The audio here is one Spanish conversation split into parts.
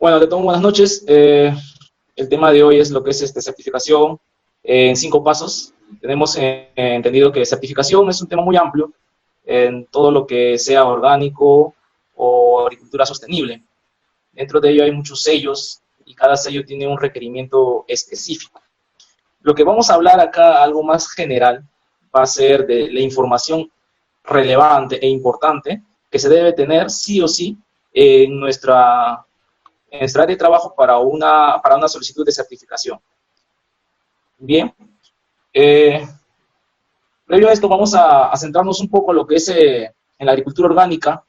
Bueno, de todo, buenas noches. El tema de hoy es lo que es certificación en 5 pasos. Tenemos entendido que certificación es un tema muy amplio en todo lo que sea orgánico o agricultura sostenible. Dentro de ello hay muchos sellos y cada sello tiene un requerimiento específico. Lo que vamos a hablar acá, algo más general, va a ser de la información relevante e importante que se debe tener sí o sí en nuestra área de trabajo para una solicitud de certificación. Bien, previo a esto vamos a centrarnos un poco en lo que es en la agricultura orgánica,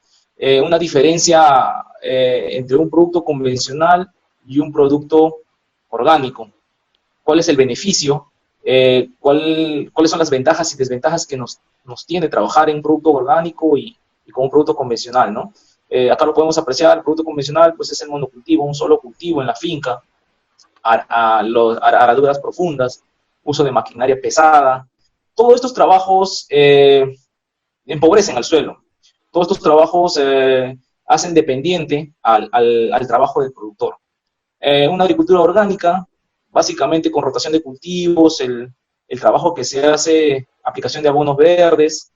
una diferencia entre un producto convencional y un producto orgánico. ¿Cuál es el beneficio? ¿Cuáles son las ventajas y desventajas que nos tiene trabajar en un producto orgánico y con un producto convencional, ¿no? Acá lo podemos apreciar. El producto convencional pues es el monocultivo, un solo cultivo en la finca, araduras profundas, uso de maquinaria pesada. Todos estos trabajos empobrecen al suelo. Todos estos trabajos hacen dependiente al trabajo del productor. Una agricultura orgánica, básicamente con rotación de cultivos, el trabajo que se hace, aplicación de abonos verdes,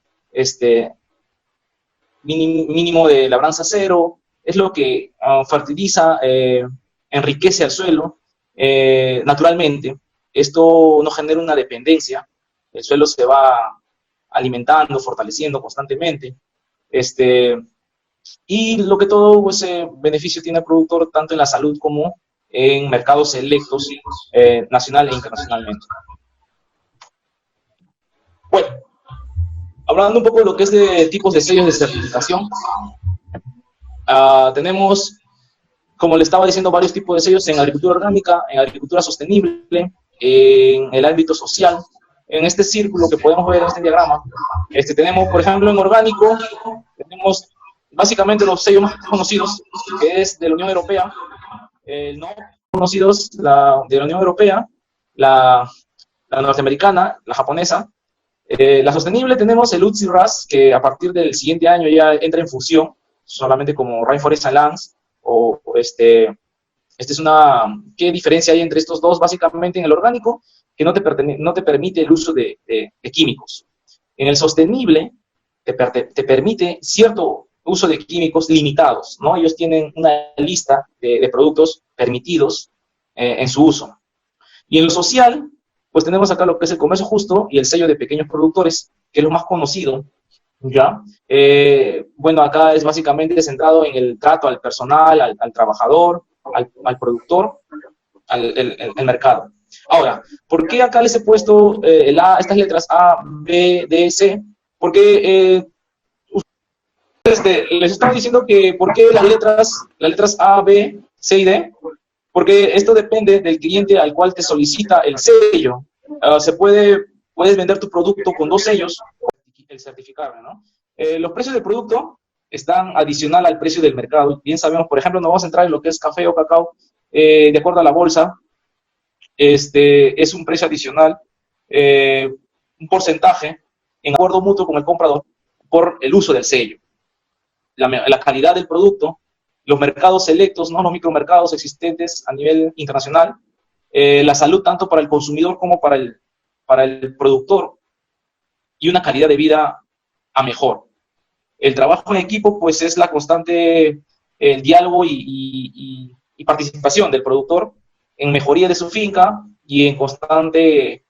mínimo de labranza cero, es lo que fertiliza, enriquece al suelo naturalmente. Esto no genera una dependencia, el suelo se va alimentando, fortaleciendo constantemente, y lo que todo ese beneficio tiene el productor tanto en la salud como en mercados selectos, nacional e internacionalmente. Bueno, hablando un poco de lo que es de tipos de sellos de certificación, tenemos, como le estaba diciendo, varios tipos de sellos en agricultura orgánica, en agricultura sostenible, en el ámbito social. En este círculo que podemos ver en este diagrama, tenemos, por ejemplo, en orgánico, tenemos básicamente los sellos más conocidos, que es de la Unión Europea, no conocidos de la Unión Europea, la norteamericana, la japonesa. La sostenible tenemos el UTZ-RAS, que a partir del siguiente año ya entra en fusión, solamente como Rainforest Alliance, es una, ¿qué diferencia hay entre estos dos? Básicamente en el orgánico, que no te permite el uso de químicos. En el sostenible, te permite cierto uso de químicos limitados, ¿no? Ellos tienen una lista de productos permitidos en su uso. Y en lo social, pues tenemos acá lo que es el comercio justo y el sello de pequeños productores, que es lo más conocido, ¿ya? Bueno, acá es básicamente centrado en el trato al personal, al trabajador, al productor, al mercado. Ahora, ¿por qué acá les he puesto estas letras A, B, D, C? Porque les estaba diciendo que ¿por qué las letras A, B, C y D? Porque esto depende del cliente al cual te solicita el sello. Puedes vender tu producto con 2 sellos, el certificable, ¿no? Los precios del producto están adicional al precio del mercado. Bien sabemos, por ejemplo, nos vamos a entrar en lo que es café o cacao, de acuerdo a la bolsa, es un precio adicional, un porcentaje en acuerdo mutuo con el comprador por el uso del sello. La calidad del producto, los mercados selectos, ¿no? Los micromercados existentes a nivel internacional, la salud tanto para el consumidor como para el productor, y una calidad de vida a mejor. El trabajo en equipo, pues, es la constante, el diálogo y participación del productor en mejoría de su finca y en constante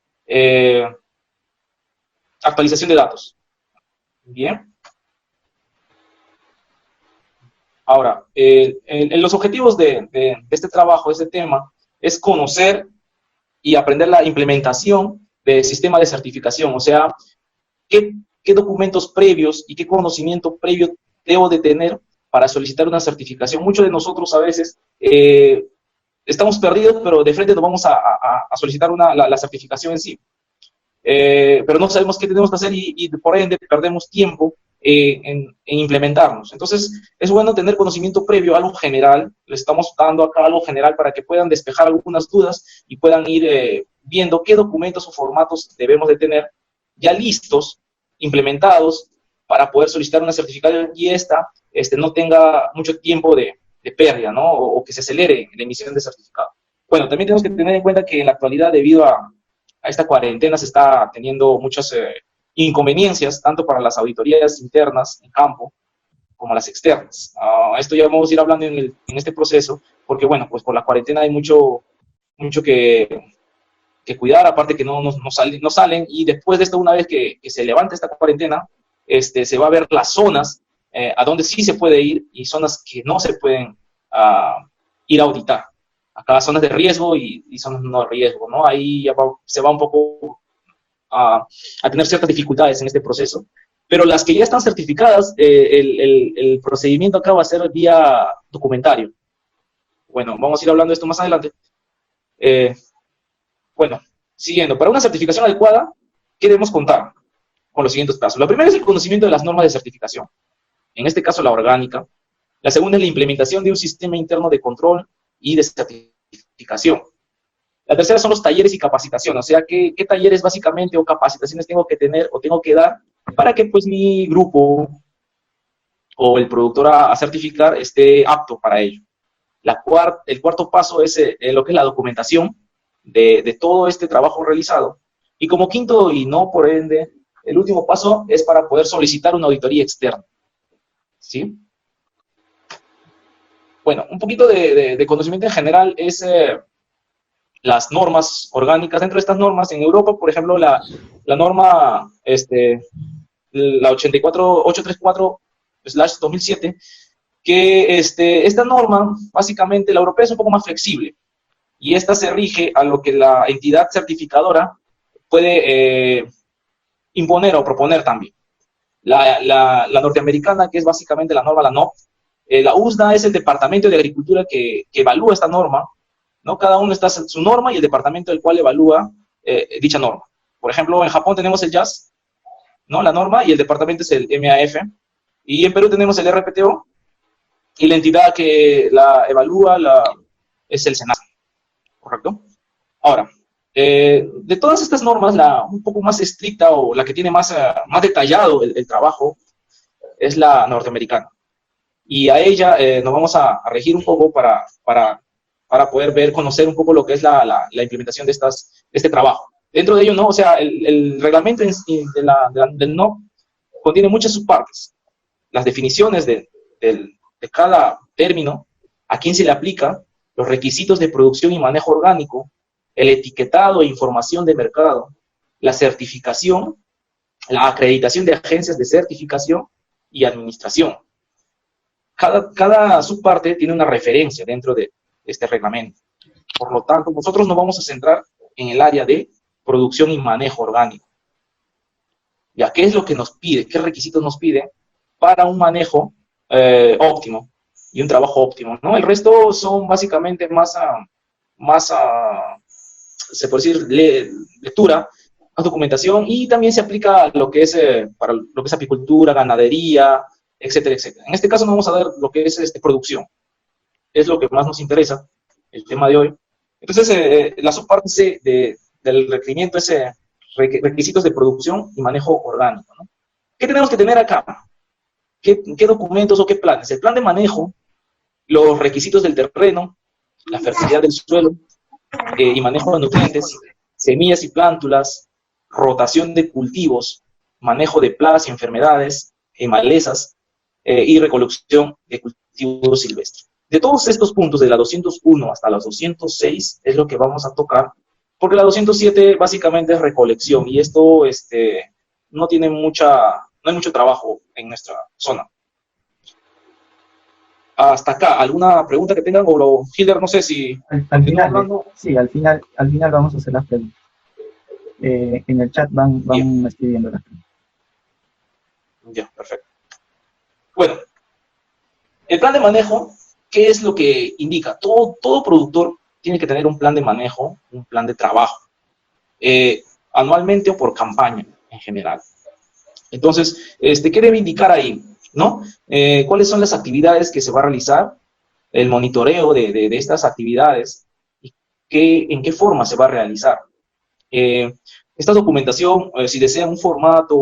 actualización de datos. Bien. Ahora, los objetivos de este trabajo, de este tema, es conocer y aprender la implementación del sistema de certificación, o sea, qué documentos previos y qué conocimiento previo debo de tener para solicitar una certificación. Muchos de nosotros a veces estamos perdidos, pero de frente nos vamos a solicitar la certificación en sí. Pero no sabemos qué tenemos que hacer y por ende perdemos tiempo en implementarnos. Entonces, es bueno tener conocimiento previo, algo general. Les estamos dando acá algo general para que puedan despejar algunas dudas y puedan ir viendo qué documentos o formatos debemos de tener ya listos, implementados, para poder solicitar una certificación y no tenga mucho tiempo de de pérdida, ¿no? O que se acelere la emisión de certificado. Bueno, también tenemos que tener en cuenta que en la actualidad, debido a esta cuarentena, se está teniendo muchas inconveniencias, tanto para las auditorías internas en campo, como las externas. Esto ya vamos a ir hablando en este proceso, porque bueno, pues por la cuarentena hay mucho que cuidar, aparte que no salen, y después de esto, una vez que se levante esta cuarentena, se va a ver las zonas a donde sí se puede ir y zonas que no se pueden ir a auditar. Acá zonas de riesgo y zonas no de riesgo, ¿no? Ahí ya se va un poco a tener ciertas dificultades en este proceso. Pero las que ya están certificadas, el procedimiento acá va a ser vía documentario. Bueno, vamos a ir hablando de esto más adelante. Bueno, siguiendo, para una certificación adecuada, ¿qué debemos contar? Con los siguientes pasos. La primera es el conocimiento de las normas de certificación, en este caso la orgánica. La segunda es la implementación de un sistema interno de control y de certificación. La tercera son los talleres y capacitación, o sea, qué talleres básicamente o capacitaciones tengo que tener o tengo que dar para que pues mi grupo o el productor a certificar esté apto para ello. El cuarto paso es lo que es la documentación de todo este trabajo realizado. Y como quinto, y no por ende, el último paso es para poder solicitar una auditoría externa. ¿Sí? Bueno, un poquito de conocimiento en general es las normas orgánicas. Dentro de estas normas, en Europa, por ejemplo, la norma, la 834/2007, que esta norma, básicamente, la europea es un poco más flexible, y esta se rige a lo que la entidad certificadora puede imponer o proponer también. La norteamericana, que es básicamente la norma, la NOP, la USDA es el Departamento de Agricultura que evalúa esta norma, ¿no? Cada uno está en su norma y el departamento del cual evalúa dicha norma. Por ejemplo, en Japón tenemos el JAS, ¿no? La norma, y el departamento es el MAF, y en Perú tenemos el RPTO, y la entidad que la evalúa es el SENASA, ¿correcto? Ahora, de todas estas normas, la un poco más estricta o la que tiene más detallado el trabajo es la norteamericana. Y a ella nos vamos a regir un poco para poder conocer un poco lo que es la implementación de este trabajo. Dentro de ello, ¿no? O sea, el reglamento del NOC contiene muchas subpartes. Las definiciones de cada término, a quién se le aplica, los requisitos de producción y manejo orgánico, el etiquetado e información de mercado, la certificación, la acreditación de agencias de certificación y administración. Cada subparte tiene una referencia dentro de este reglamento. Por lo tanto, nosotros nos vamos a centrar en el área de producción y manejo orgánico. ¿Ya? ¿Qué es lo que nos pide? ¿Qué requisitos nos pide para un manejo óptimo y un trabajo óptimo, ¿no? El resto son básicamente se puede decir, lectura, más documentación, y también se aplica lo que es para lo que es apicultura, ganadería, etcétera, etcétera. En este caso no vamos a ver lo que es producción. Es lo que más nos interesa, el tema de hoy. Entonces, la subparte C del requerimiento es requisitos de producción y manejo orgánico, ¿no? ¿Qué tenemos que tener acá? ¿Qué documentos o qué planes? El plan de manejo, los requisitos del terreno, la fertilidad del suelo y manejo de nutrientes, semillas y plántulas, rotación de cultivos, manejo de plagas y enfermedades, malezas y recolección de cultivos silvestres. De todos estos puntos, de la 201 hasta la 206, es lo que vamos a tocar, porque la 207 básicamente es recolección, y esto no hay mucho trabajo en nuestra zona. Hasta acá, ¿alguna pregunta que tengan? O Hilder, no sé si... Al final, sí, al final vamos a hacer las preguntas. En el chat van escribiendo las preguntas. Ya, perfecto. Bueno, el plan de manejo, ¿qué es lo que indica? Todo productor tiene que tener un plan de manejo, un plan de trabajo, anualmente o por campaña en general. Entonces, ¿qué debe indicar ahí? ¿No? ¿Cuáles son las actividades que se va a realizar? El monitoreo de estas actividades y en qué forma se va a realizar. Esta documentación, si desean un formato,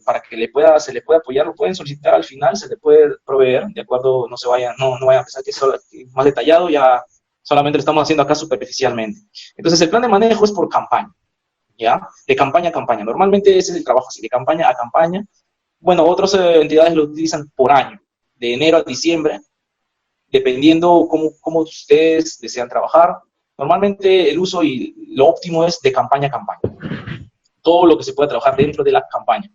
para que se le pueda apoyar, lo pueden solicitar al final, se le puede proveer, de acuerdo, no vayan a pensar que es más detallado, ya solamente lo estamos haciendo acá superficialmente. Entonces, el plan de manejo es por campaña, ¿ya? De campaña a campaña. Normalmente ese es el trabajo así, de campaña a campaña. Bueno, otras entidades lo utilizan por año, de enero a diciembre, dependiendo cómo ustedes desean trabajar. Normalmente el uso y lo óptimo es de campaña a campaña. Todo lo que se pueda trabajar dentro de la campaña.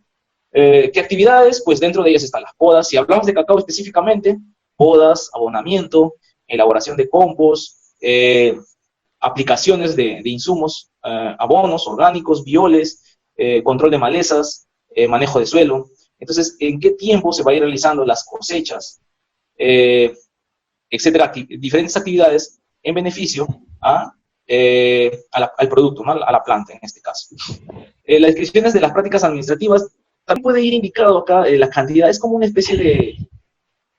¿Qué actividades? Pues dentro de ellas están las podas. Si hablamos de cacao específicamente, podas, abonamiento, elaboración de compost, aplicaciones de insumos, abonos orgánicos, bioles, control de malezas, manejo de suelo. Entonces, ¿en qué tiempo se va a ir realizando las cosechas? Etcétera, diferentes actividades en beneficio al producto, ¿no? A la planta en este caso. Las descripciones de las prácticas administrativas también puede ir indicado acá la cantidad, es como una especie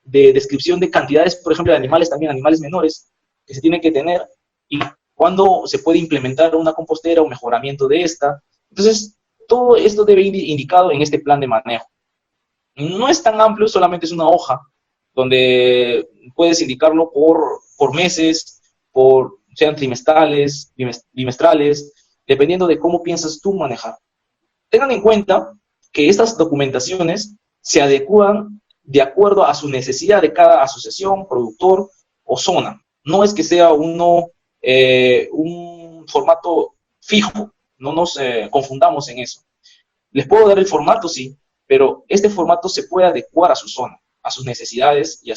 de descripción de cantidades, por ejemplo, de animales, también animales menores, que se tienen que tener, y cuándo se puede implementar una compostera o mejoramiento de esta. Entonces, todo esto debe ir indicado en este plan de manejo. No es tan amplio, solamente es una hoja, donde puedes indicarlo por meses, sean trimestrales, bimestrales, dependiendo de cómo piensas tú manejar. Tengan en cuenta que estas documentaciones se adecúan de acuerdo a su necesidad de cada asociación, productor o zona. No es que sea un formato fijo, no nos confundamos en eso. Les puedo dar el formato, sí, pero este formato se puede adecuar a su zona, a sus necesidades y a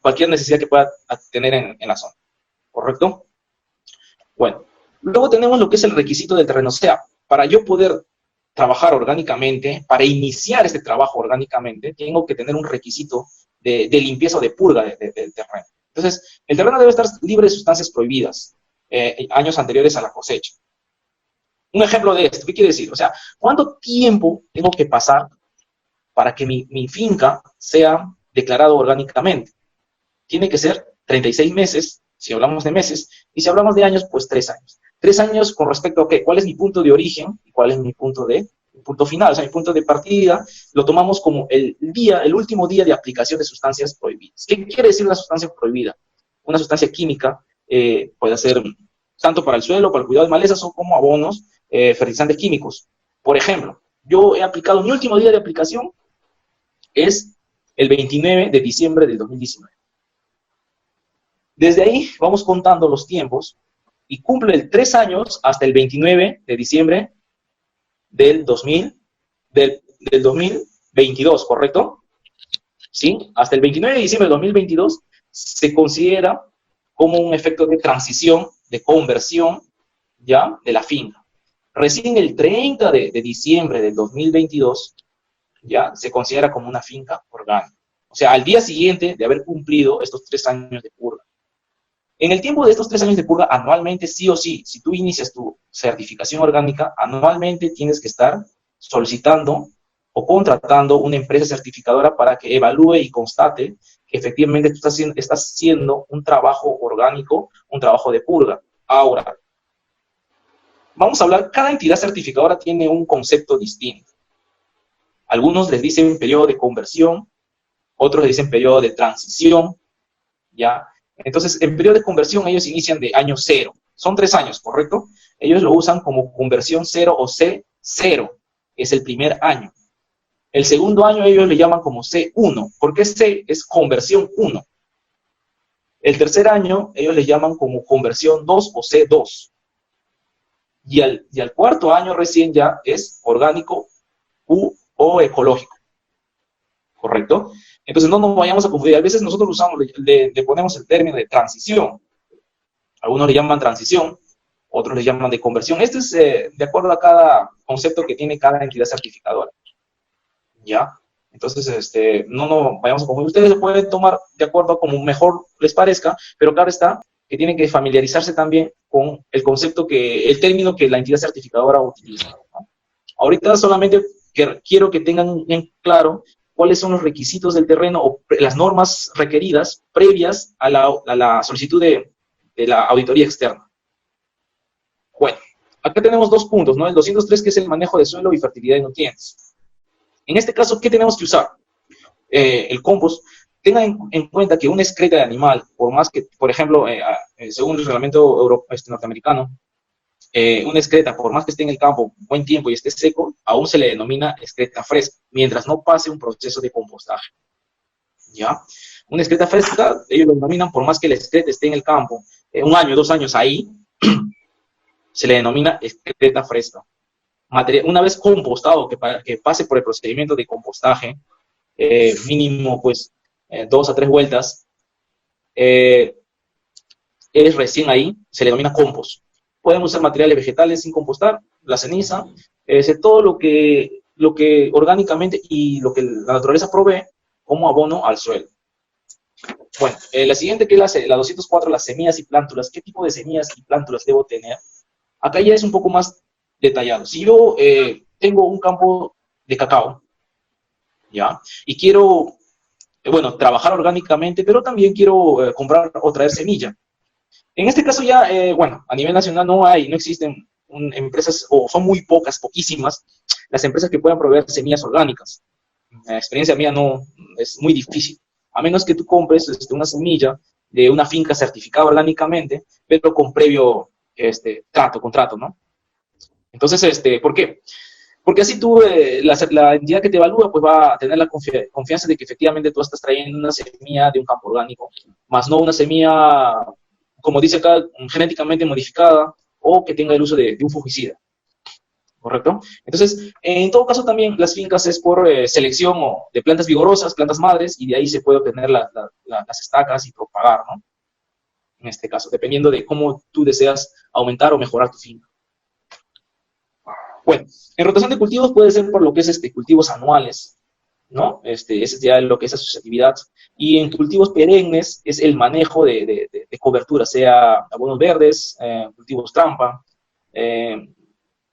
cualquier necesidad que pueda tener en la zona, ¿correcto? Bueno, luego tenemos lo que es el requisito del terreno. O sea, para yo poder trabajar orgánicamente, para iniciar este trabajo orgánicamente, tengo que tener un requisito de limpieza o de purga del terreno. Entonces, el terreno debe estar libre de sustancias prohibidas, años anteriores a la cosecha. Un ejemplo de esto, ¿qué quiere decir? O sea, ¿cuánto tiempo tengo que pasar para que mi finca sea declarada orgánicamente? Tiene que ser 36 meses, si hablamos de meses, y si hablamos de años, pues 3 años. 3 años con respecto a ¿qué? ¿Cuál es mi punto de origen y cuál es mi punto final? O sea, mi punto de partida lo tomamos como el último día de aplicación de sustancias prohibidas. ¿Qué quiere decir una sustancia prohibida? Una sustancia química puede ser tanto para el suelo, para el cuidado de malezas, o como abonos, fertilizantes químicos. Por ejemplo, yo he aplicado, mi último día de aplicación es el 29 de diciembre del 2019. Desde ahí vamos contando los tiempos y cumple el 3 años hasta el 29 de diciembre del 2022, ¿correcto? ¿Sí? Hasta el 29 de diciembre del 2022 se considera como un efecto de transición, de conversión, ¿ya? De la finca. Recién el 30 de diciembre del 2022, ¿ya? Se considera como una finca orgánica. O sea, al día siguiente de haber cumplido estos 3 años de purga. En el tiempo de estos 3 años de purga, anualmente, sí o sí, si tú inicias tu certificación orgánica, anualmente tienes que estar solicitando o contratando una empresa certificadora para que evalúe y constate que efectivamente tú estás haciendo un trabajo orgánico, un trabajo de purga. Ahora, vamos a hablar, cada entidad certificadora tiene un concepto distinto. Algunos les dicen periodo de conversión, otros les dicen periodo de transición, ¿ya? Entonces, en periodo de conversión ellos inician de año 0. Son 3 años, ¿correcto? Ellos lo usan como conversión 0 o C0. Es el primer año. El segundo año ellos le llaman como C1, porque C es conversión 1. El tercer año ellos le llaman como conversión 2 o C2. Y al cuarto año recién ya es orgánico o ecológico, ¿correcto? Entonces no nos vayamos a confundir. A veces nosotros le ponemos el término de transición. Algunos le llaman transición, otros le llaman de conversión. Este es de acuerdo a cada concepto que tiene cada entidad certificadora. ¿Ya? Entonces, no nos vayamos a confundir. Ustedes lo pueden tomar de acuerdo a como mejor les parezca, pero claro está que tienen que familiarizarse también con el concepto el término que la entidad certificadora utiliza, ¿no? Ahorita solamente quiero que tengan en claro cuáles son los requisitos del terreno o las normas requeridas previas a la solicitud de la auditoría externa. Bueno, acá tenemos dos puntos, ¿no? El 203, que es el manejo de suelo y fertilidad de nutrientes. En este caso, ¿qué tenemos que usar? El compost. Tengan en cuenta que una excreta de animal, por más que, por ejemplo, según el reglamento norteamericano, una excreta, por más que esté en el campo buen tiempo y esté seco, aún se le denomina excreta fresca, mientras no pase un proceso de compostaje. ¿Ya? Una excreta fresca, ellos lo denominan, por más que la excreta esté en el campo, 1 año, 2 años ahí, se le denomina excreta fresca. Una vez compostado, que pase por el procedimiento de compostaje, mínimo pues 2 a 3 vueltas, es recién ahí, se le denomina compost. Podemos usar materiales vegetales sin compostar, la ceniza, todo lo que orgánicamente y lo que la naturaleza provee como abono al suelo. Bueno, la siguiente, que es la 204, las semillas y plántulas. ¿Qué tipo de semillas y plántulas debo tener? Acá ya es un poco más detallado. Si yo tengo un campo de cacao, ¿ya? Y quiero, bueno, trabajar orgánicamente, pero también quiero comprar o traer semilla. En este caso ya, bueno, a nivel nacional no existen empresas, o son muy pocas, poquísimas, las empresas que puedan proveer semillas orgánicas. La experiencia mía no, es muy difícil. A menos que tú compres una semilla de una finca certificada orgánicamente, pero con previo contrato, ¿no? Entonces, ¿por qué? Porque así tú, la entidad que te evalúa, pues va a tener la confianza de que efectivamente tú estás trayendo una semilla de un campo orgánico, más no una semilla, como dice acá, genéticamente modificada o que tenga el uso de un fungicida. ¿Correcto? Entonces, en todo caso también las fincas es por selección de plantas vigorosas, plantas madres, y de ahí se puede obtener las estacas y propagar, ¿no? En este caso, dependiendo de cómo tú deseas aumentar o mejorar tu finca. Bueno, en rotación de cultivos puede ser por lo que es cultivos anuales, ¿no? Ese es ya lo que es asociatividad. Y en cultivos perennes es el manejo de cobertura, sea abonos verdes, cultivos trampa,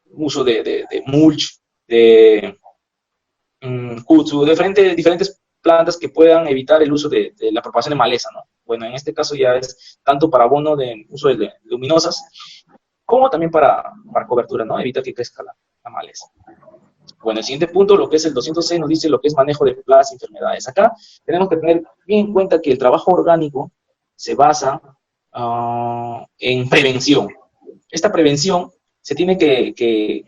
uso de mulch, de kudzu, diferentes plantas que puedan evitar el uso de la propagación de maleza, ¿no? Bueno, en este caso ya es tanto para abono de uso de leguminosas, como también para cobertura, ¿no? Evitar que crezca la maleza. Bueno, el siguiente punto, lo que es el 206, nos dice lo que es manejo de plagas y enfermedades. Acá tenemos que tener bien en cuenta que el trabajo orgánico se basa en prevención. Esta prevención se tiene que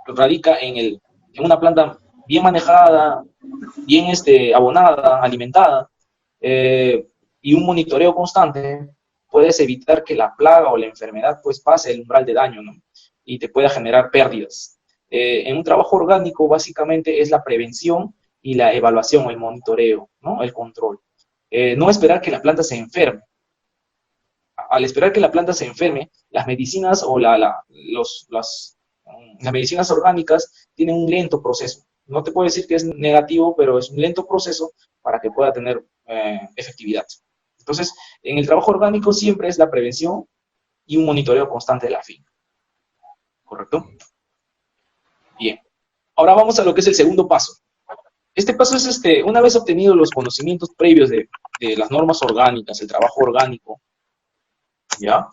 radica en una planta bien manejada, bien abonada, alimentada, y un monitoreo constante. Puedes evitar que la plaga o la enfermedad pues pase el umbral de daño, ¿no? Y te pueda generar pérdidas. En un trabajo orgánico básicamente es la prevención y la evaluación, el monitoreo, ¿no? El control. No esperar que la planta se enferme. Al esperar que la planta se enferme, las medicinas o las medicinas orgánicas tienen un lento proceso. No te puedo decir que es negativo, pero es un lento proceso para que pueda tener efectividad. Entonces, en el trabajo orgánico siempre es la prevención y un monitoreo constante de la finca. ¿Correcto? Bien. Ahora vamos a lo que es el segundo paso. Este paso es, una vez obtenidos los conocimientos previos de las normas orgánicas, el trabajo orgánico, ¿ya?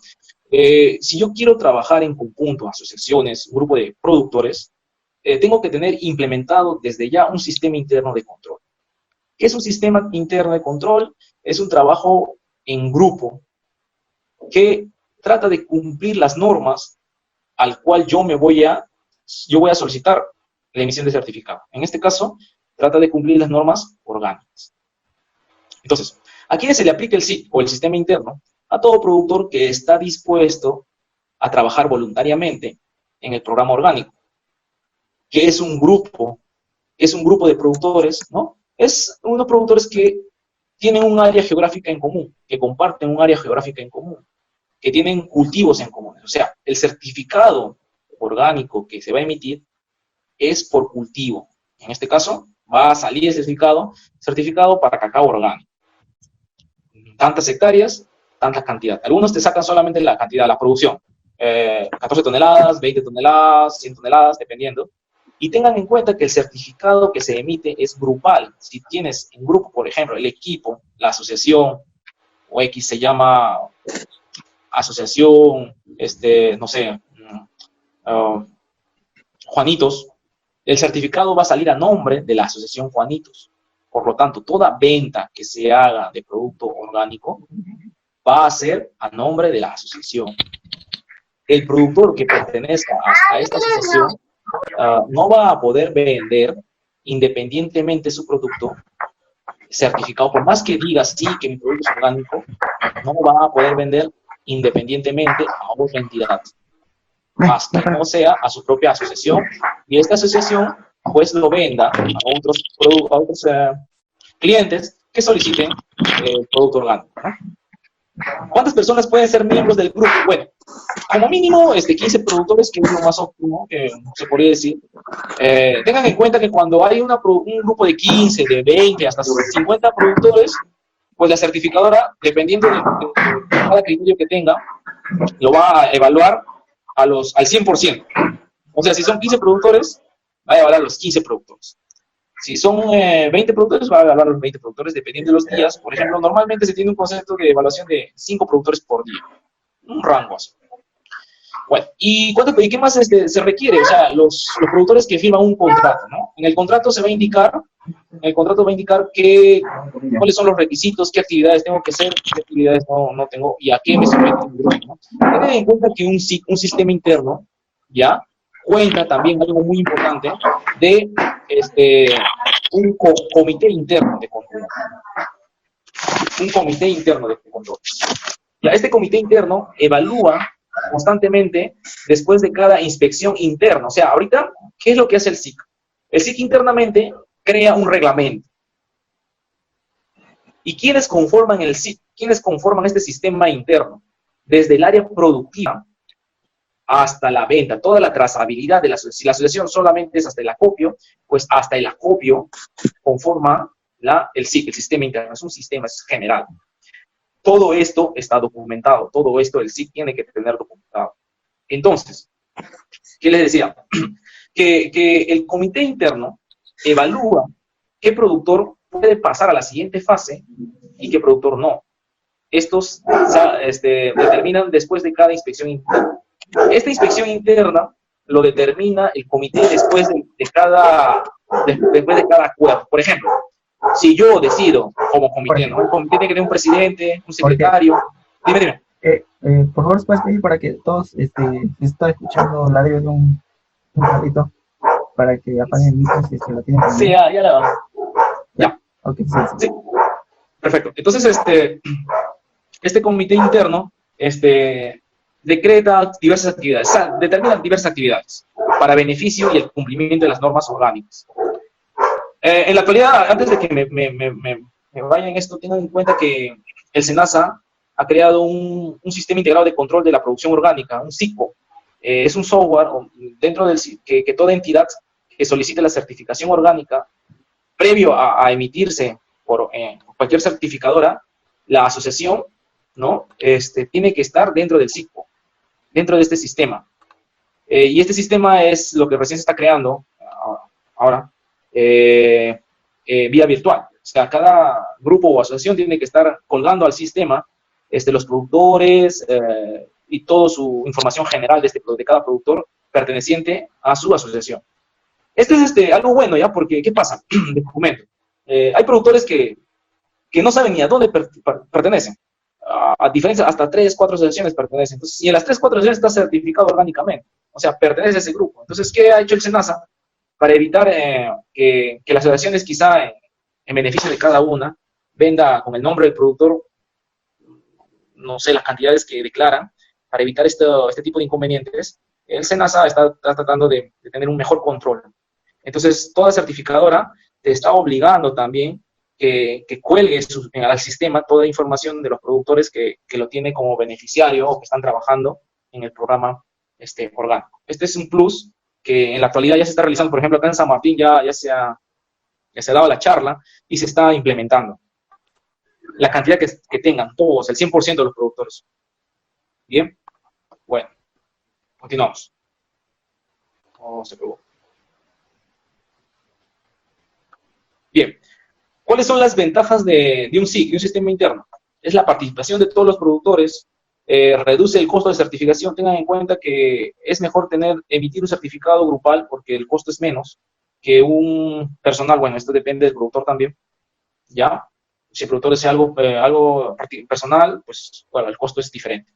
Si yo quiero trabajar en conjunto, asociaciones, un grupo de productores, tengo que tener implementado desde ya un sistema interno de control. ¿Qué es un sistema interno de control? Es un trabajo en grupo que trata de cumplir las normas al cual yo voy a solicitar la emisión de certificado. En este caso, trata de cumplir las normas orgánicas. Entonces, ¿a quiénes se le aplica el SIT o el sistema interno? A todo productor que está dispuesto a trabajar voluntariamente en el programa orgánico, que es un grupo de productores, ¿no? Es unos productores que tienen un área geográfica en común, que comparten un área geográfica en común, que tienen cultivos en común. O sea, el certificado orgánico que se va a emitir es por cultivo. En este caso, va a salir el certificado para cacao orgánico. Tantas hectáreas, tanta cantidad. Algunos te sacan solamente la cantidad, la producción. 14 toneladas, 20 toneladas, 100 toneladas, dependiendo. Y tengan en cuenta que el certificado que se emite es grupal. Si tienes en grupo, por ejemplo, el equipo, la asociación, o X se llama asociación, no sé, ah, Juanitos, el certificado va a salir a nombre de la asociación Juanitos. Por lo tanto, toda venta que se haga de producto orgánico va a ser a nombre de la asociación. El productor que pertenezca a esta asociación no va a poder vender independientemente su producto certificado, por más que diga sí que mi producto es orgánico, no va a poder vender independientemente a otra entidad, hasta que no sea a su propia asociación, y esta asociación pues lo venda a otros clientes que soliciten el producto orgánico, ¿no? ¿Cuántas personas pueden ser miembros del grupo? Bueno, como mínimo 15 productores, que es lo más óptimo que se podría decir. Tengan en cuenta que cuando hay un grupo de 15, de 20, hasta 50 productores, pues la certificadora, dependiendo de cada criterio que tenga, lo va a evaluar al 100%. O sea, si son 15 productores, va a evaluar a los 15 productores. Si son 20 productores, va a evaluar a los 20 productores, dependiendo de los días. Por ejemplo, normalmente se tiene un concepto de evaluación de 5 productores por día. Un rango así. Bueno, ¿y qué más se requiere? O sea, los productores que firman un contrato, ¿no? En el contrato va a indicar cuáles son los requisitos, qué actividades tengo que hacer, qué actividades no tengo, y a qué me someto, ¿no? Tengan en cuenta que un sistema interno, ¿ya? Cuenta también algo muy importante de un comité interno de control. Un comité interno de control. Ya, este comité interno evalúa constantemente después de cada inspección interna. O sea, ahorita, ¿qué es lo que hace el SIC? El SIC internamente crea un reglamento. ¿Y quiénes conforman el SIC? ¿Quiénes conforman este sistema interno? Desde el área productiva hasta la venta, toda la trazabilidad de si la asociación solamente es hasta el acopio, pues hasta el acopio conforma el SIC, el sistema interno. Es un sistema, es general. Todo esto está documentado, todo esto el SIC tiene que tener documentado. Entonces, ¿qué les decía? Que el comité interno evalúa qué productor puede pasar a la siguiente fase y qué productor no. Estos determinan después de cada inspección interna. Esta inspección interna lo determina el comité después de cada acuerdo. Por ejemplo, si yo decido como comité, ¿no? El comité tiene que tener un presidente, un secretario. Dime. Por favor, ¿puedes pedir para que todos están escuchando la de un ratito para que apaguen el micro si es que lo tienen? Sí, ya la vamos. Ya. Ok, sí. Perfecto. Entonces, este comité interno, decreta diversas actividades, o sea, determina diversas actividades para beneficio y el cumplimiento de las normas orgánicas. En la actualidad, antes de que me vaya en esto, tengan en cuenta que el SENASA ha creado un sistema integrado de control de la producción orgánica, un SICO. Es un software dentro del que toda entidad que solicite la certificación orgánica, previo a emitirse por cualquier certificadora, la asociación, ¿no? Tiene que estar dentro del SICO, dentro de este sistema. Y este sistema es lo que recién se está creando ahora, vía virtual. O sea, cada grupo o asociación tiene que estar colgando al sistema los productores y toda su información general de cada productor perteneciente a su asociación. Esto es algo bueno, ¿ya? Porque, ¿qué pasa? De documento. Hay productores que no saben ni a dónde pertenecen. A diferencia, hasta 3, 4 asociaciones pertenecen. Entonces, y en las 3, 4 asociaciones está certificado orgánicamente. O sea, pertenece a ese grupo. Entonces, ¿qué ha hecho el SENASA? Para evitar que las asociaciones, quizá en beneficio de cada una, venda con el nombre del productor, no sé, las cantidades que declaran, para evitar este tipo de inconvenientes, el SENASA está tratando de tener un mejor control. Entonces, toda certificadora te está obligando también que cuelgue al sistema toda la información de los productores que lo tienen como beneficiario o que están trabajando en el programa orgánico. Este es un plus que en la actualidad ya se está realizando. Por ejemplo, acá en San Martín ya se ha dado la charla y se está implementando. La cantidad que tengan todos, el 100% de los productores. Bien, bueno, continuamos. Oh, se pegó. Bien, ¿cuáles son las ventajas de un SIC, de un sistema interno? Es la participación de todos los productores reduce el costo de certificación. Tengan en cuenta que es mejor emitir un certificado grupal porque el costo es menos que un personal. Bueno, esto depende del productor también, ¿ya? Si el productor desea algo personal, pues bueno, el costo es diferente.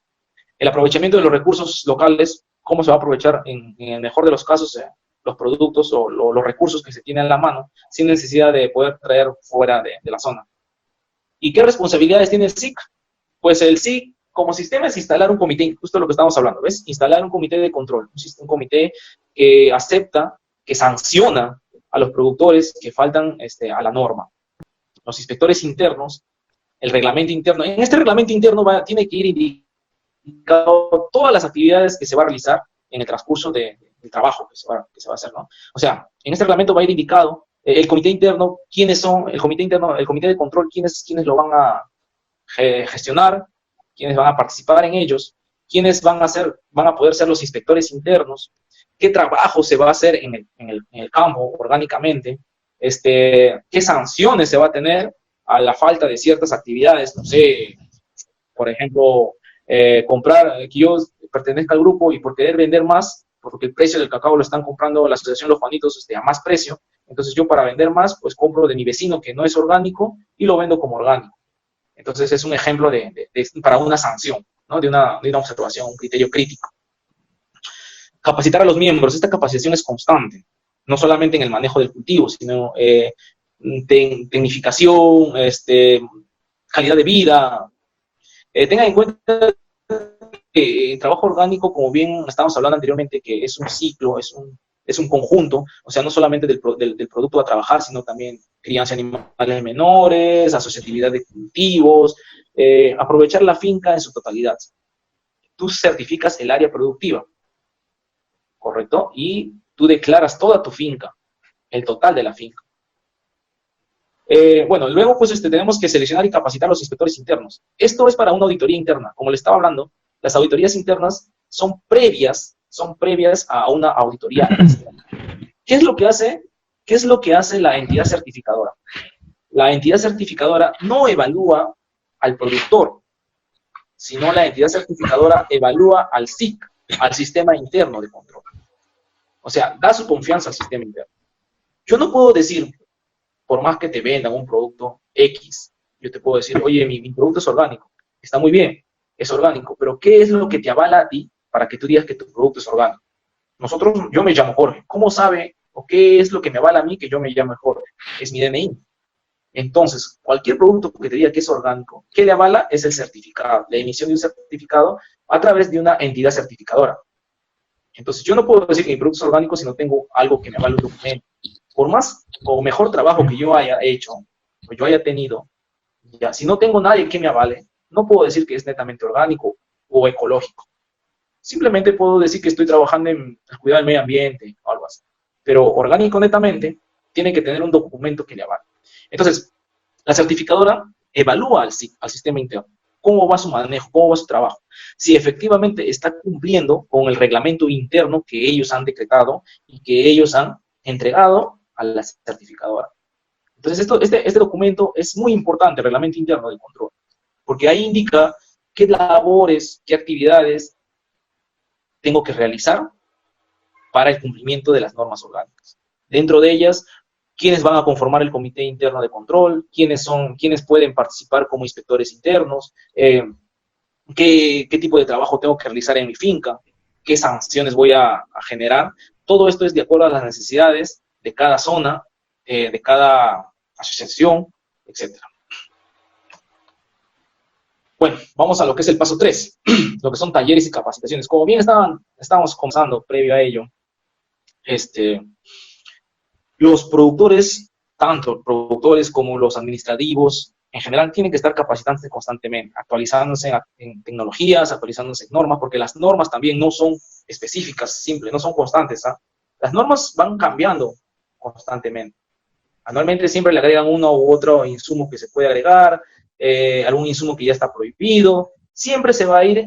El aprovechamiento de los recursos locales, cómo se va a aprovechar en el mejor de los casos los productos o los recursos que se tienen a la mano sin necesidad de poder traer fuera de la zona. ¿Y qué responsabilidades tiene el SIC? Pues el SIC como sistema es instalar un comité, justo lo que estamos hablando, ¿ves? Instalar un comité de control, un comité que acepta, que sanciona a los productores que faltan a la norma. Los inspectores internos, el reglamento interno. En este reglamento interno tiene que ir indicado todas las actividades que se va a realizar en el transcurso del trabajo que se va a hacer, ¿no? O sea, en este reglamento va a ir indicado el comité interno, quiénes son, el comité interno, el comité de control, quiénes lo van a gestionar, quiénes van a participar en ellos, quiénes van a poder ser los inspectores internos, qué trabajo se va a hacer en el campo orgánicamente, qué sanciones se va a tener a la falta de ciertas actividades, no sé, por ejemplo, que yo pertenezca al grupo y por querer vender más, porque el precio del cacao lo están comprando la asociación Los Juanitos a más precio, entonces yo para vender más, pues compro de mi vecino que no es orgánico y lo vendo como orgánico. Entonces es un ejemplo para una sanción, ¿no? de una observación, un criterio crítico. Capacitar a los miembros. Esta capacitación es constante, no solamente en el manejo del cultivo, sino tecnificación, calidad de vida. Tengan en cuenta que el trabajo orgánico, como bien estábamos hablando anteriormente, que es un ciclo, es un conjunto, o sea, no solamente del producto a trabajar, sino también crianza de animales menores, asociatividad de cultivos, aprovechar la finca en su totalidad. Tú certificas el área productiva, ¿correcto? Y tú declaras toda tu finca, el total de la finca. Bueno, luego pues tenemos que seleccionar y capacitar a los inspectores internos. Esto es para una auditoría interna. Como le estaba hablando, las auditorías internas son previas a una auditoría externa. ¿Qué es lo que hace la entidad certificadora? La entidad certificadora no evalúa al productor, sino la entidad certificadora evalúa al SIC, al sistema interno de control. O sea, da su confianza al sistema interno. Yo no puedo decir, por más que te vendan un producto X, yo te puedo decir, oye, mi producto es orgánico, está muy bien, es orgánico, pero ¿qué es lo que te avala a ti para que tú digas que tu producto es orgánico? Yo me llamo Jorge, ¿cómo sabe o qué es lo que me avala a mí que yo me llamo Jorge? Es mi DNI. Entonces, cualquier producto que te diga que es orgánico, ¿qué le avala? Es el certificado, la emisión de un certificado a través de una entidad certificadora. Entonces, yo no puedo decir que mi producto es orgánico si no tengo algo que me avale un documento. Por más o mejor trabajo que yo haya hecho, o yo haya tenido, ya, si no tengo nadie que me avale, no puedo decir que es netamente orgánico o ecológico. Simplemente puedo decir que estoy trabajando en el cuidado del medio ambiente o algo así. Pero orgánico netamente tiene que tener un documento que le avale. Entonces, la certificadora evalúa al sistema interno. ¿Cómo va su manejo? ¿Cómo va su trabajo? Si efectivamente está cumpliendo con el reglamento interno que ellos han decretado y que ellos han entregado a la certificadora. Entonces, este documento es muy importante, el reglamento interno del control, porque ahí indica qué labores, qué actividades tengo que realizar para el cumplimiento de las normas orgánicas. Dentro de ellas, quiénes van a conformar el comité interno de control, quiénes pueden participar como inspectores internos, qué tipo de trabajo tengo que realizar en mi finca, qué sanciones voy a generar. Todo esto es de acuerdo a las necesidades de cada zona, de cada asociación, etc. Bueno, vamos a lo que es el paso 3, lo que son talleres y capacitaciones. Como bien estábamos conversando previo a ello, los productores, tanto productores como los administrativos, en general tienen que estar capacitándose constantemente, actualizándose en tecnologías, actualizándose en normas, porque las normas también no son específicas, simples, no son constantes. Las normas van cambiando constantemente. Anualmente siempre le agregan uno u otro insumo que se puede agregar, algún insumo que ya está prohibido. Siempre se va a ir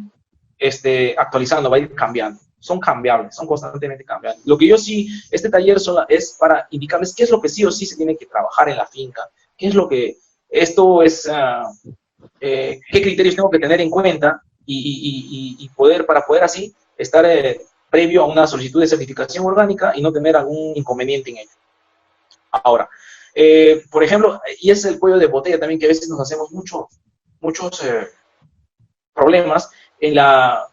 actualizando, va a ir cambiando. Son cambiables, son constantemente cambiantes. Lo que yo sí, este taller es para indicarles qué es lo que sí o sí se tiene que trabajar en la finca, qué es lo que, qué criterios tengo que tener en cuenta y poder, para poder así estar previo a una solicitud de certificación orgánica y no tener algún inconveniente en ello. Ahora, por ejemplo, y es el cuello de botella también que a veces nos hacemos muchos problemas en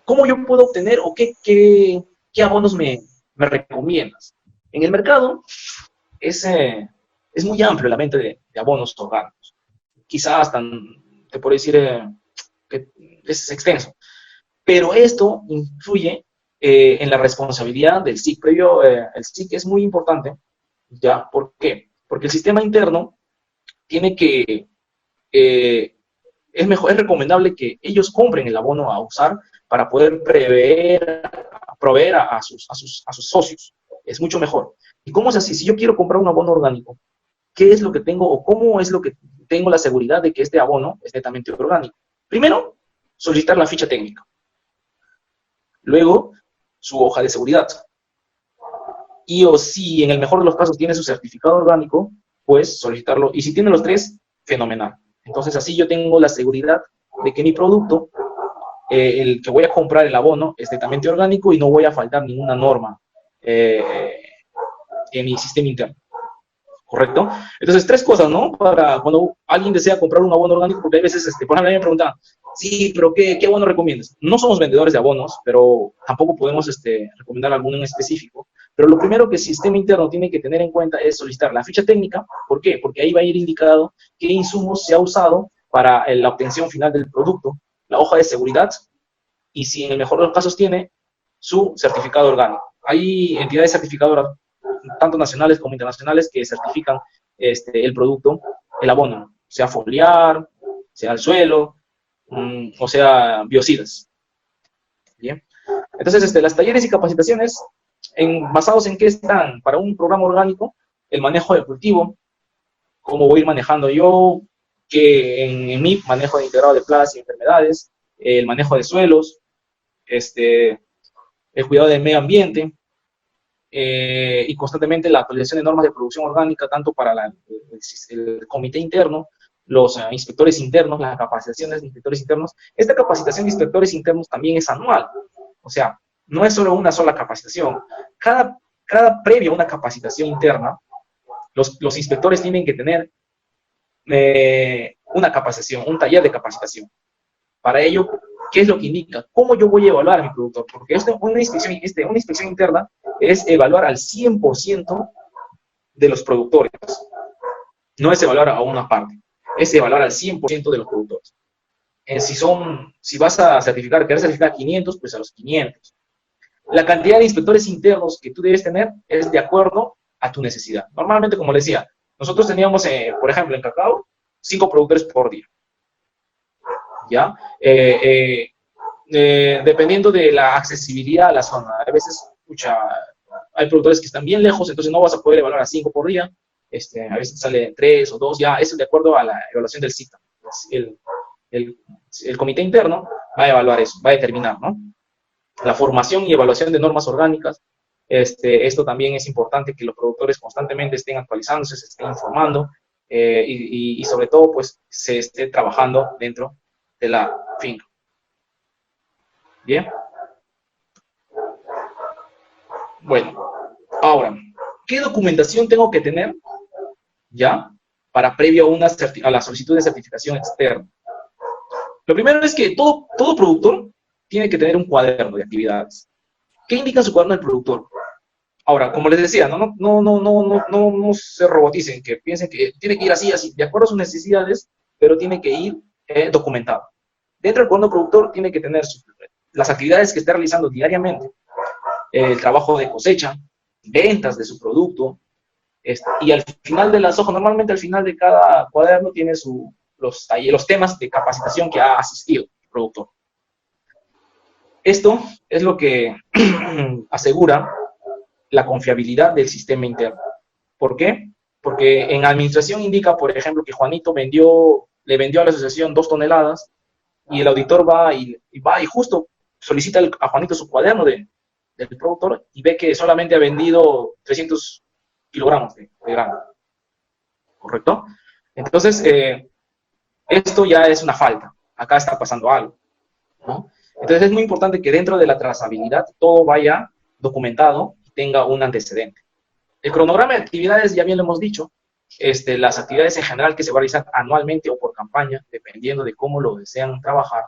cómo yo puedo obtener o qué abonos me recomiendas. En el mercado es muy amplio la venta de abonos orgánicos. Quizás hasta, te puedo decir, que es extenso. Pero esto influye en la responsabilidad del SIC previo. El SIC es muy importante, ¿ya? ¿Por qué? Porque el sistema interno tiene que, es recomendable que ellos compren el abono a usar para poder proveer a sus socios. Es mucho mejor. ¿Y cómo es así? Si yo quiero comprar un abono orgánico, ¿qué es lo que tengo o cómo es lo que tengo la seguridad de que este abono es netamente orgánico? Primero, solicitar la ficha técnica. Luego, su hoja de seguridad. Y o si en el mejor de los casos tiene su certificado orgánico, pues solicitarlo. Y si tiene los tres, fenomenal. Entonces así yo tengo la seguridad de que mi producto, el que voy a comprar el abono, es netamente orgánico y no voy a faltar ninguna norma en mi sistema interno. ¿Correcto? Entonces, tres cosas, ¿no? Para cuando alguien desea comprar un abono orgánico, porque hay veces, por ejemplo, a mí me preguntan, sí, pero ¿qué abono recomiendas? No somos vendedores de abonos, pero tampoco podemos recomendar alguno en específico. Pero lo primero que el sistema interno tiene que tener en cuenta es solicitar la ficha técnica. ¿Por qué? Porque ahí va a ir indicado qué insumos se ha usado para la obtención final del producto, la hoja de seguridad, y si en el mejor de los casos tiene su certificado orgánico. Hay entidades certificadoras, tanto nacionales como internacionales, que certifican el producto, el abono, sea foliar, sea el suelo, o sea biocidas. Bien. Entonces, las talleres y capacitaciones, basados en qué están, para un programa orgánico, el manejo del cultivo, cómo voy a ir manejando yo, que en mi manejo de integrado de plagas y enfermedades, el manejo de suelos, el cuidado del medio ambiente, y constantemente la actualización de normas de producción orgánica, tanto para el comité interno, los inspectores internos, las capacitaciones de inspectores internos. Esta capacitación de inspectores internos también es anual, o sea, no es solo una sola capacitación. Cada previo a una capacitación interna, los inspectores tienen que tener una capacitación, un taller de capacitación. Para ello, ¿qué es lo que indica? ¿Cómo yo voy a evaluar a mi productor? Porque una inspección interna es evaluar al 100% de los productores. No es evaluar a una parte, es evaluar al 100% de los productores. Si vas a certificar, querés certificar 500, pues a los 500. La cantidad de inspectores internos que tú debes tener es de acuerdo a tu necesidad. Normalmente, como les decía, nosotros teníamos, por ejemplo, en cacao, 5 productores por día. ¿Ya? Dependiendo de la accesibilidad a la zona. A veces, hay productores que están bien lejos, entonces no vas a poder evaluar a 5 por día. A veces sale 3 o 2, ya, eso es de acuerdo a la evaluación del CITA. El comité interno va a evaluar eso, va a determinar, ¿no? La formación y evaluación de normas orgánicas. Esto también es importante, que los productores constantemente estén actualizándose, se estén informando, y sobre todo, pues, se esté trabajando dentro de la finca. Bien. Bueno, ahora, ¿qué documentación tengo que tener ya para previo a la solicitud de certificación externa? Lo primero es que todo productor tiene que tener un cuaderno de actividades. ¿Qué indica su cuaderno del productor? Ahora, como les decía, no se roboticen, que piensen que tiene que ir así, de acuerdo a sus necesidades, pero tiene que ir documentado. Dentro del cuaderno productor tiene que tener las actividades que esté realizando diariamente, el trabajo de cosecha, ventas de su producto, y al final de las hojas, normalmente al final de cada cuaderno tiene los temas de capacitación que ha asistido el productor. Esto es lo que asegura la confiabilidad del sistema interno. ¿Por qué? Porque en administración indica, por ejemplo, que Juanito le vendió a la asociación 2 toneladas, y el auditor va y justo solicita a Juanito su cuaderno del productor y ve que solamente ha vendido 300 kilogramos de grano. ¿Correcto? Entonces, esto ya es una falta. Acá está pasando algo, ¿no? Entonces es muy importante que dentro de la trazabilidad todo vaya documentado y tenga un antecedente. El cronograma de actividades, ya bien lo hemos dicho, las actividades en general que se va a realizar anualmente o por campaña, dependiendo de cómo lo desean trabajar,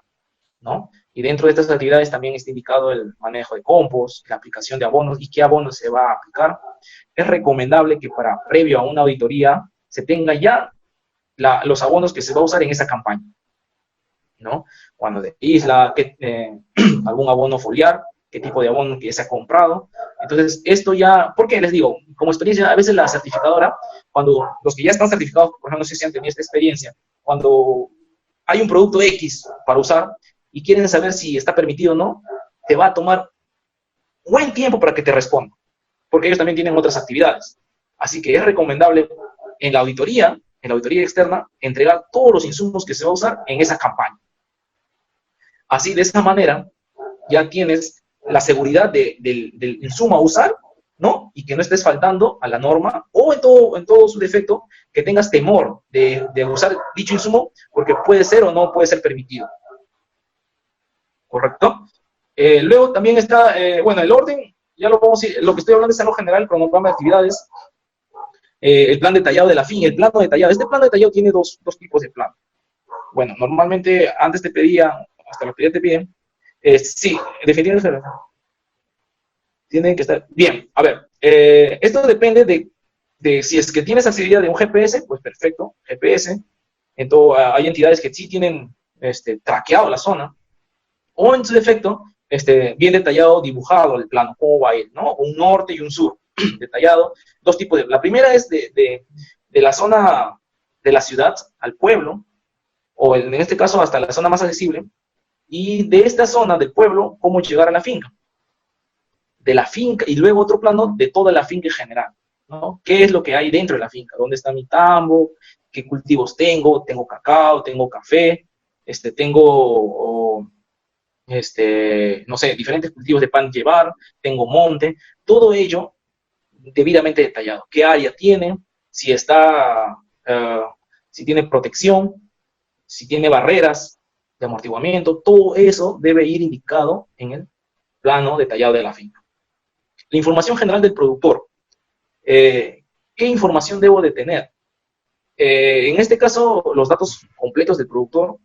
¿no? Y dentro de estas actividades también está indicado el manejo de compost, la aplicación de abonos y qué abonos se va a aplicar. Es recomendable que previo a una auditoría se tenga ya los abonos que se va a usar en esa campaña, ¿no? Cuando de isla, algún abono foliar, qué tipo de abono que se ha comprado. Entonces, esto ya, porque les digo, como experiencia, a veces la certificadora, cuando los que ya están certificados, por ejemplo, no sé si han tenido esta experiencia, cuando hay un producto X para usar y quieren saber si está permitido o no, te va a tomar buen tiempo para que te respondan, porque ellos también tienen otras actividades. Así que es recomendable en la auditoría externa, entregar todos los insumos que se va a usar en esa campaña. Así, de esa manera, ya tienes la seguridad del insumo a usar, ¿no? Y que no estés faltando a la norma, o en todo su defecto, que tengas temor de usar dicho insumo, porque puede ser o no puede ser permitido. ¿Correcto? Luego también está, bueno, el orden, ya lo vamos a ir, lo que estoy hablando es algo general, el cronograma de actividades, el plan detallado de la fin, el plano detallado. Este plano detallado tiene dos tipos de plano. Bueno, normalmente antes te pedía, hasta lo que ya te piden, sí, definitivamente tienen que estar bien. A ver, esto depende de si es que tienes accesibilidad de un GPS, pues perfecto, GPS. Entonces, hay entidades que sí tienen traqueado la zona, o en su defecto, bien detallado, dibujado el plano, cómo va a ir, ¿no? Un norte y un sur, detallado. Dos tipos de... La primera es de la zona de la ciudad al pueblo, o en este caso hasta la zona más accesible, y de esta zona del pueblo, cómo llegar a la finca. De la finca, y luego otro plano de toda la finca en general, ¿no? ¿Qué es lo que hay dentro de la finca? ¿Dónde está mi tambo? ¿Qué cultivos tengo? ¿Tengo cacao? ¿Tengo café? Tengo, no sé, diferentes cultivos de pan llevar, tengo monte, todo ello debidamente detallado. ¿Qué área tiene? Si está, si tiene protección, si tiene barreras de amortiguamiento, todo eso debe ir indicado en el plano detallado de la finca. La información general del productor. ¿Qué información debo de tener? En este caso, los datos completos del productor,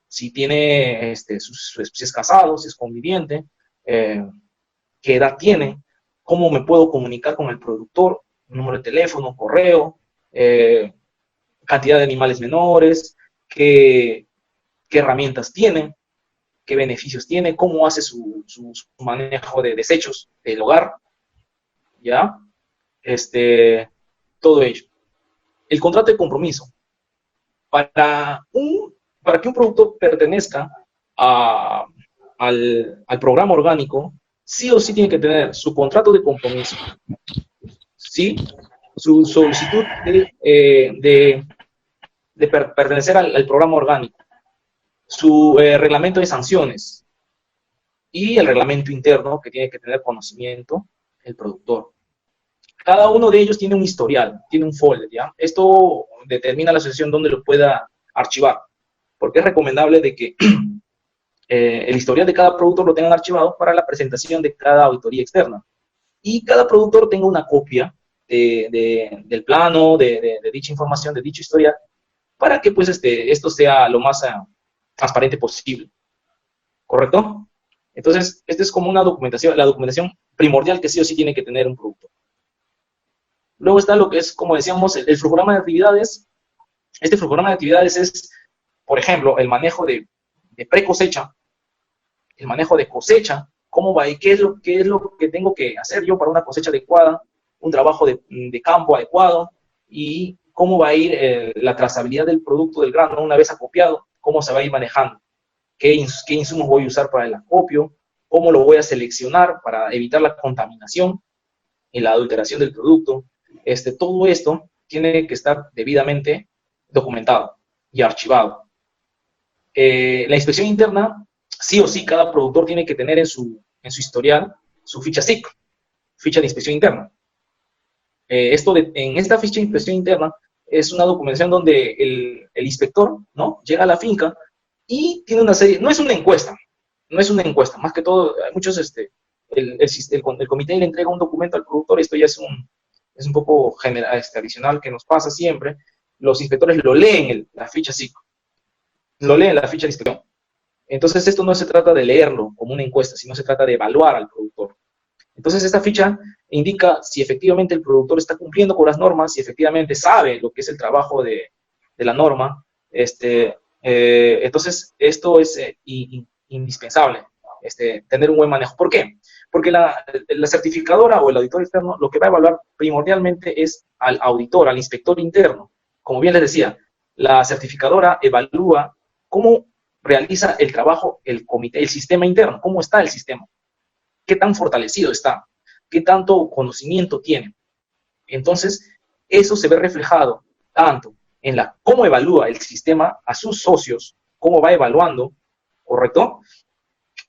si tiene, si es casado, si es conviviente, qué edad tiene, cómo me puedo comunicar con el productor, número de teléfono, correo, cantidad de animales menores, qué herramientas tiene, qué beneficios tiene, cómo hace su manejo de desechos del hogar, ¿ya? Todo ello. El contrato de compromiso. Para que un producto pertenezca al programa orgánico, sí o sí tiene que tener su contrato de compromiso, ¿sí? Su solicitud de pertenecer al programa orgánico, su reglamento de sanciones y el reglamento interno que tiene que tener conocimiento el productor. Cada uno de ellos tiene un historial, tiene un folder, ¿ya? Esto determina la asociación donde lo pueda archivar, porque es recomendable de que el historial de cada productor lo tengan archivado para la presentación de cada auditoría externa. Y cada productor tenga una copia del plano, de dicha información, de dicho historial, para que pues esto sea lo más transparente posible. ¿Correcto? Entonces, esta es como una documentación, la documentación primordial que sí o sí tiene que tener un productor. Luego está lo que es, como decíamos, el programa de actividades. Este programa de actividades es, por ejemplo, el manejo de pre-cosecha, el manejo de cosecha, cómo va y qué es lo que tengo que hacer yo para una cosecha adecuada, un trabajo de campo adecuado, y cómo va a ir la trazabilidad del producto del grano una vez acopiado, cómo se va a ir manejando, qué insumos voy a usar para el acopio, cómo lo voy a seleccionar para evitar la contaminación y la adulteración del producto. Todo esto tiene que estar debidamente documentado y archivado. La inspección interna, sí o sí, cada productor tiene que tener en su historial su ficha SIC, ficha de inspección interna. En esta ficha de inspección interna es una documentación donde el inspector, ¿no?, llega a la finca y tiene una serie, no es una encuesta, no es una encuesta, más que todo, hay muchos, el comité le entrega un documento al productor, esto ya es un poco general, adicional que nos pasa siempre, los inspectores lo leen, la ficha psico, lo leen la ficha de inspección. Entonces esto no se trata de leerlo como una encuesta, sino se trata de evaluar al productor. Entonces esta ficha indica si efectivamente el productor está cumpliendo con las normas, si efectivamente sabe lo que es el trabajo de la norma. Entonces esto es indispensable, tener un buen manejo. ¿Por qué? Porque la certificadora o el auditor externo lo que va a evaluar primordialmente es al auditor, al inspector interno. Como bien les decía, la certificadora evalúa cómo realiza el trabajo el comité, el sistema interno, cómo está el sistema, qué tan fortalecido está, qué tanto conocimiento tiene. Entonces, eso se ve reflejado tanto en cómo evalúa el sistema a sus socios, cómo va evaluando, ¿correcto?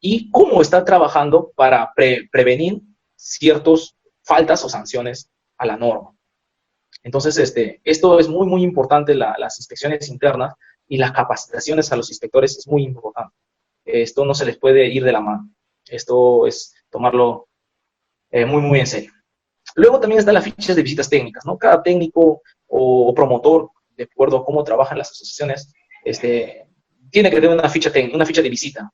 Y cómo está trabajando para prevenir ciertas faltas o sanciones a la norma. Entonces, esto es muy, muy importante, las inspecciones internas y las capacitaciones a los inspectores es muy importante. Esto no se les puede ir de la mano. Esto es tomarlo muy, muy en serio. Luego también están las fichas de visitas técnicas, ¿no? Cada técnico o promotor, de acuerdo a cómo trabajan las asociaciones, tiene que tener una ficha de visita.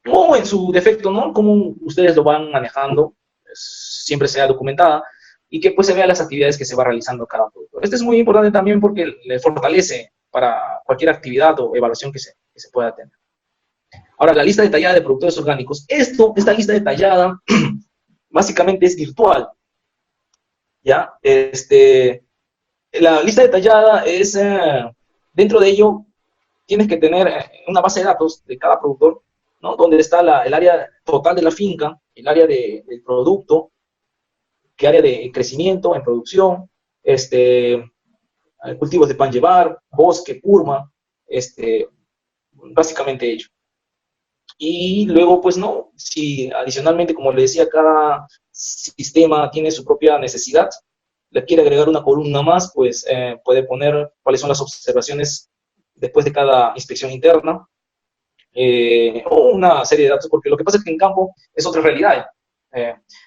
O en su defecto, ¿no? Cómo ustedes lo van manejando, siempre sea documentada, y que pues se vean las actividades que se va realizando cada productor. Esto es muy importante también porque le fortalece para cualquier actividad o evaluación que se pueda tener. Ahora, la lista detallada de productores orgánicos. Esta lista detallada básicamente es virtual, ¿ya? La lista detallada es, dentro de ello, tienes que tener una base de datos de cada productor, ¿no? Donde está el área total de la finca, el área del producto, qué área de crecimiento, en producción, cultivos de pan llevar, bosque, curma, básicamente ello. Y luego, pues no, si adicionalmente, como le decía, cada sistema tiene su propia necesidad, le quiere agregar una columna más, pues puede poner cuáles son las observaciones después de cada inspección interna, o una serie de datos, porque lo que pasa es que en campo es otra realidad.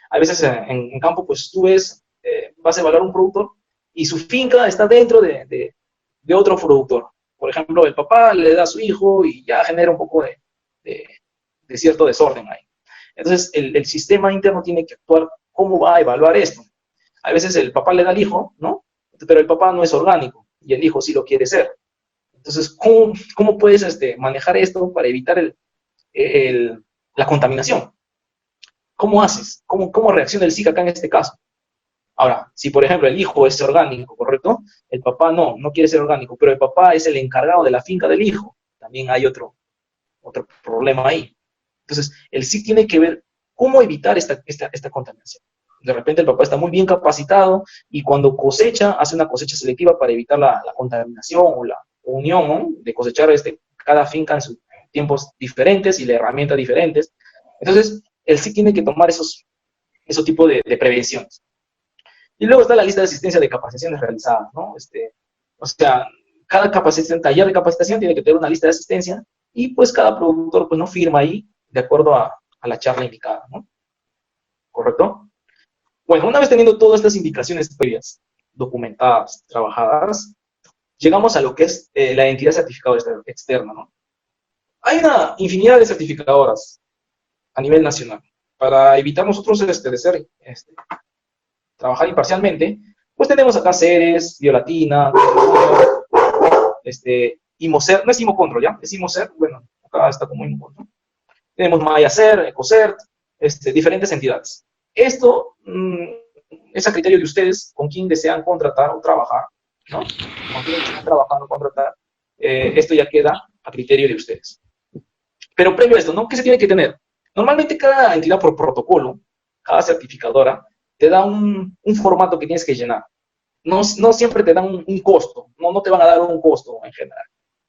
A veces en campo, pues tú vas a evaluar un productor y su finca está dentro de otro productor. Por ejemplo, el papá le da a su hijo y ya genera un poco de cierto desorden ahí. Entonces, el sistema interno tiene que actuar cómo va a evaluar esto. A veces el papá le da al hijo, ¿no? Pero el papá no es orgánico y el hijo sí lo quiere ser. Entonces, ¿cómo puedes manejar esto para evitar la contaminación? ¿Cómo haces? ¿Cómo reacciona el SIC acá en este caso? Ahora, si por ejemplo el hijo es orgánico, ¿correcto? El papá no quiere ser orgánico, pero el papá es el encargado de la finca del hijo. También hay otro problema ahí. Entonces, el SIC tiene que ver cómo evitar esta contaminación. De repente el papá está muy bien capacitado y cuando cosecha, hace una cosecha selectiva para evitar la contaminación o la unión, ¿no? De cosechar cada finca en sus tiempos diferentes y la herramienta diferentes. Entonces, el SIC tiene que tomar esos tipos de prevenciones. Y luego está la lista de asistencia de capacitaciones realizadas, ¿no? O sea, cada taller de capacitación tiene que tener una lista de asistencia y pues cada productor pues no firma ahí de acuerdo a la charla indicada, ¿no? ¿Correcto? Bueno, una vez teniendo todas estas indicaciones previas, documentadas, trabajadas, llegamos a lo que es la entidad certificadora externa, ¿no? Hay una infinidad de certificadoras a nivel nacional. Para evitar nosotros trabajar imparcialmente, pues tenemos acá Ceres, Biolatina, Imocer, no es Imocontrol, ¿ya? Es Imocer, bueno, acá está como Imocontrol. Tenemos Mayacer, Ecocert, diferentes entidades. Esto es a criterio de ustedes con quién desean contratar o trabajar, ¿no? Con quién desean trabajar o contratar. Esto ya queda a criterio de ustedes. Pero previo a esto, ¿no? ¿Qué se tiene que tener? Normalmente cada entidad por protocolo, cada certificadora, te da un formato que tienes que llenar. No siempre te dan un costo, no te van a dar un costo en general,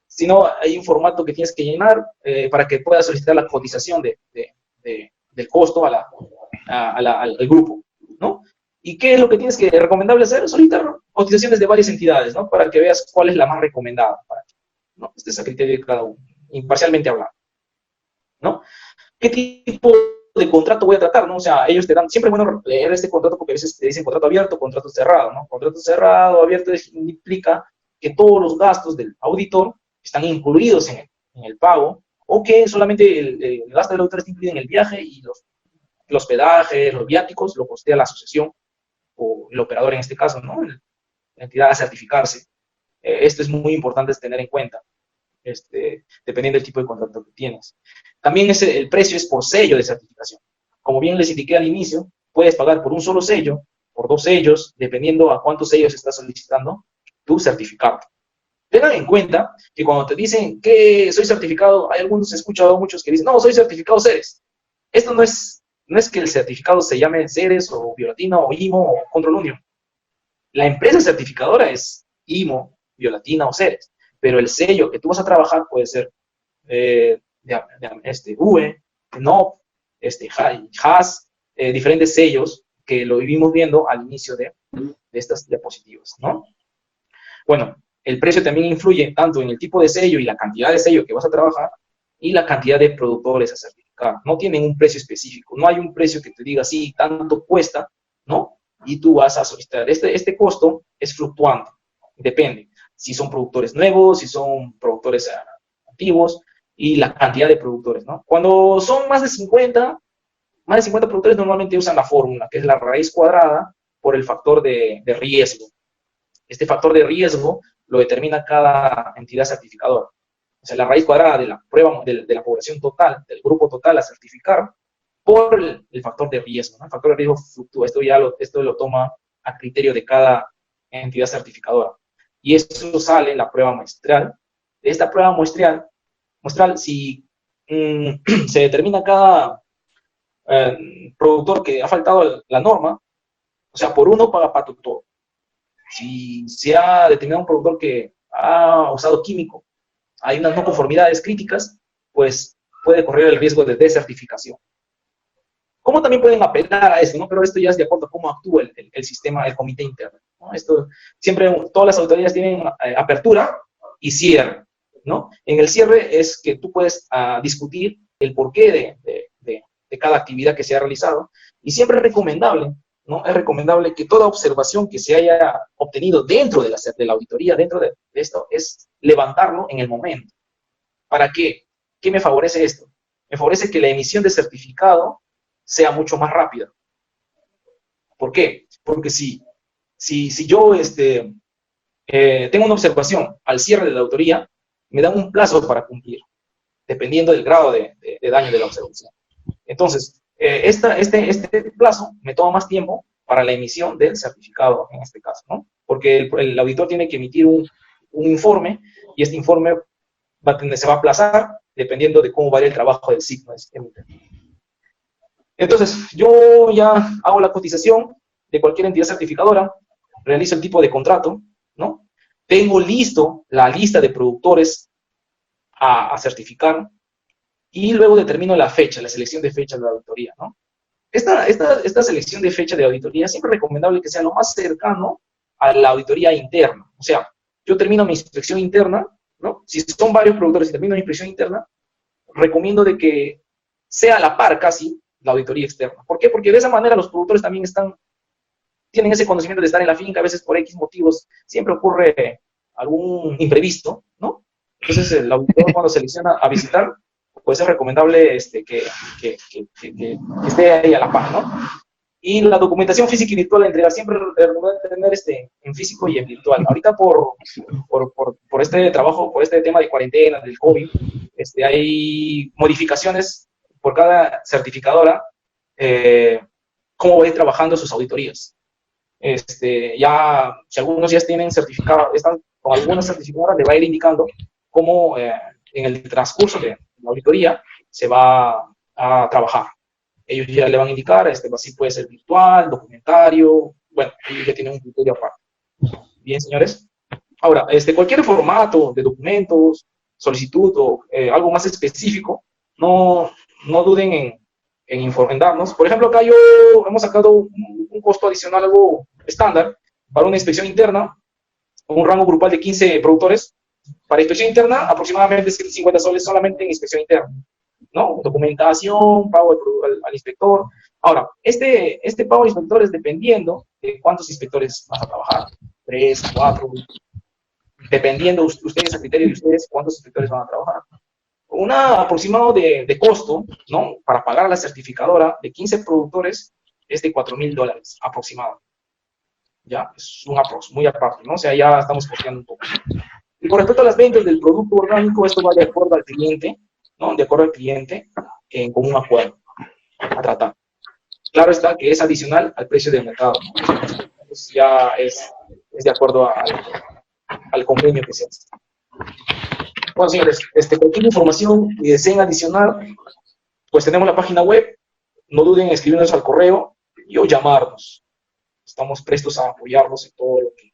sino hay un formato que tienes que llenar para que puedas solicitar la cotización del costo al grupo, ¿no? ¿Y qué es lo que tienes que recomendable hacer? Solicitar cotizaciones de varias entidades, ¿no? Para que veas cuál es la más recomendada para ti, ¿no? Este es a criterio de cada uno, imparcialmente hablando, ¿no? ¿qué tipo de contrato voy a tratar, ¿no? O sea, ellos te dan, siempre es bueno leer este contrato porque a veces te dicen contrato abierto, contrato cerrado, ¿no? Contrato cerrado, abierto implica que todos los gastos del auditor están incluidos en el pago, o que solamente el gasto del auditor está incluido en el viaje y el hospedaje, los viáticos, lo costea la asociación o el operador en este caso, ¿no? La entidad a certificarse. Esto es muy importante tener en cuenta, dependiendo del tipo de contrato que tienes. También el precio es por sello de certificación. Como bien les indiqué al inicio, puedes pagar por un solo sello, por 2 sellos, dependiendo a cuántos sellos estás solicitando tu certificado. Tengan en cuenta que cuando te dicen que soy certificado, hay algunos, he escuchado muchos que dicen, no, soy certificado CERES. Esto no es que el certificado se llame CERES o Biolatina o IMO o Control Union. La empresa certificadora es IMO, Biolatina o CERES, pero el sello que tú vas a trabajar puede ser UE, NOP, HAS, diferentes sellos que lo vivimos viendo al inicio de estas diapositivas, ¿no? Bueno, el precio también influye tanto en el tipo de sello y la cantidad de sello que vas a trabajar y la cantidad de productores a certificar. No tienen un precio específico, no hay un precio que te diga, sí, tanto cuesta, ¿no? Y tú vas a solicitar. Este costo es fluctuante, depende. Si son productores nuevos, si son productores antiguos y la cantidad de productores, ¿no? Cuando son más de 50 productores normalmente usan la fórmula, que es la raíz cuadrada por el factor de riesgo. Este factor de riesgo lo determina cada entidad certificadora. O sea, la raíz cuadrada de la prueba de la población total, del grupo total a certificar, por el factor de riesgo, ¿no? El factor de riesgo fluctúa. Esto lo toma a criterio de cada entidad certificadora. Y eso sale en la prueba muestral. De esta prueba muestral si se determina cada productor que ha faltado la norma, o sea, por uno paga pato todo. Si se ha determinado un productor que ha usado químico, hay unas no conformidades críticas, pues puede correr el riesgo de desertificación. ¿Cómo también pueden apelar a esto, ¿no? Pero esto ya es de acuerdo a cómo actúa el sistema, el comité interno, ¿no? Esto, siempre, todas las autoridades tienen apertura y cierre, ¿no? En el cierre es que tú puedes discutir el porqué de cada actividad que se ha realizado, y siempre es recomendable, ¿no? Es recomendable que toda observación que se haya obtenido dentro de la auditoría, dentro de esto, es levantarlo en el momento. ¿Para qué? ¿Qué me favorece esto? Me favorece que la emisión de certificado sea mucho más rápida. ¿Por qué? Porque si yo tengo una observación al cierre de la auditoría, me dan un plazo para cumplir, dependiendo del grado de daño de la observación. Entonces, este plazo me toma más tiempo para la emisión del certificado, en este caso, ¿no? Porque el auditor tiene que emitir un informe, y este informe se va a aplazar dependiendo de cómo vaya el trabajo del signo del sistema interno. Entonces, yo ya hago la cotización de cualquier entidad certificadora, realizo el tipo de contrato, ¿no? Tengo listo la lista de productores a certificar, y luego determino la fecha, la selección de fecha de la auditoría, ¿no? Esta selección de fecha de auditoría siempre es recomendable que sea lo más cercano a la auditoría interna. O sea, yo termino mi inspección interna, ¿no? Si son varios productores y termino mi inspección interna, recomiendo de que sea a la par casi la auditoría externa. ¿Por qué? Porque de esa manera los productores también tienen ese conocimiento de estar en la finca, a veces por X motivos siempre ocurre algún imprevisto, ¿no? Entonces el auditor, cuando selecciona a visitar, pues es recomendable que esté ahí a la par, ¿no? Y la documentación física y virtual, la entrega siempre tener en físico y en virtual. Ahorita por este trabajo, por este tema de cuarentena, del COVID, hay modificaciones por cada certificadora, cómo va a ir trabajando sus auditorías. Si algunos ya tienen certificado, están con algunas certificadoras, le va a ir indicando cómo en el transcurso de la auditoría se va a trabajar. Ellos ya le van a indicar, así puede ser virtual, documentario, bueno, ellos ya tienen un criterio aparte. Bien, señores. Ahora, cualquier formato de documentos, solicitud o algo más específico, no duden en darnos. Por ejemplo, acá hemos sacado un costo adicional, algo estándar, para una inspección interna, con un rango grupal de 15 productores. Para inspección interna, aproximadamente 150 soles solamente en inspección interna. ¿no? Documentación, pago al inspector. Ahora, este pago al inspector es dependiendo de cuántos inspectores vas a trabajar, 3, 4, dependiendo ustedes, a criterio de ustedes, cuántos inspectores van a trabajar. Un aproximado de costo, ¿no? Para pagar a la certificadora de 15 productores es de $4,000 aproximado. Ya, es un aprox, muy aparte, ¿no? O sea, ya estamos costeando un poco. Y con respecto a las ventas del producto orgánico, esto va de acuerdo al cliente, ¿no? De acuerdo al cliente, en común acuerdo a tratar. Claro está que es adicional al precio del mercado, ¿no? Entonces ya es de acuerdo al convenio que se hace. Bueno, señores, cualquier información que deseen adicionar, pues tenemos la página web, no duden en escribirnos al correo y o llamarnos. Estamos prestos a apoyarlos en todo lo que